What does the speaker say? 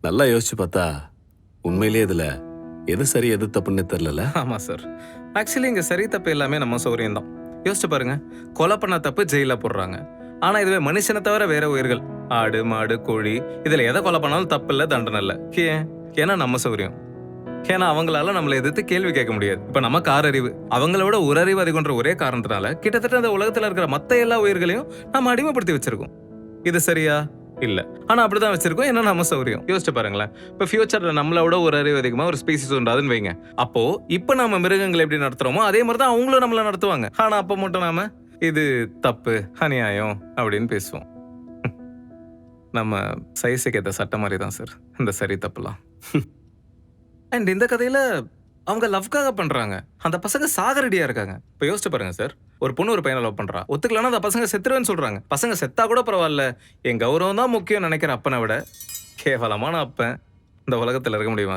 நல்லா யோசிச்சு பார்த்தா உண்மையிலேயே இதுல எது சரி எது தப்புன்னு தெரியல. ஆமா சார். ஆக்சுவலி இங்க சரி தப்பு எல்லாமே நம்ம சௌரியம் தான். யோசிச்சு பாருங்க. கொலை பண்ண தப்பு ஜெயில போடுறாங்க. ஆனா இதுவே மனுஷனை தவிர வேற உயிர்கள், ஆடு மாடு கோழி, இதுல எதை கொலை பண்ணாலும் தப்பு இல்ல, தண்டனை இல்ல. ஏன்? ஏன்னா நம்ம சௌரியம். ஏன்னா அவங்களால நம்மளை எதிர்த்து கேள்வி கேட்க முடியாது. இப்ப நமக்கு 6 அறிவு, அவங்கள விட ஒரு அறிவு அதிகம்ன்ற ஒரே காரணத்தினால கிட்டத்தட்ட இந்த உலகத்துல இருக்கிற மத்த எல்லா உயிர்களையும் நம்ம அடிமைப்படுத்தி வச்சிருக்கோம். இது சரியா? இல்ல. ஆனா அப்படிதான் வச்சிருக்கோம். ஏன்னா நம்ம சௌரியம். யோசிச்சு பாருங்களேன். இப்ப ஃபியூச்சர்ல நம்மள விட ஒரு அறிவு அதிகமா ஒரு ஸ்பீசிஸ் உண்டாதுன்னு வைங்க. அப்போ இப்ப நம்ம மிருகங்களை எப்படி நடத்துறோமோ அதே மாதிரி தான் அவங்களும் நம்மள நடத்துவாங்க. ஆனா அப்ப மட்டும் நாம இது தப்பு, அநியாயம் அப்படின்னு பேசுவோம். நம்ம சைஸுக்கு ஏத்த சட்டம் மாதிரி தான் சார் இந்த சரி தப்புலாம். அண்ட் இந்த கதையில அவங்க லவ்க்காக பண்றாங்க. அந்த பசங்க சாக ரெடியா இருக்காங்க. இப்ப யோசிச்சு பாருங்க சார். ஒரு பொண்ணு ஒரு பையனை லவ் பண்றா. ஒத்துக்கலன்னா அந்த பசங்க செத்துருவேன்னு சொல்றாங்க. பசங்க செத்தா கூட பரவாயில்ல, என் கௌரவம் தான் முக்கியம் நினைக்கிற அப்பனை விட கேவலமான அப்பன் இந்த உலகத்துல இருக்க முடியுமா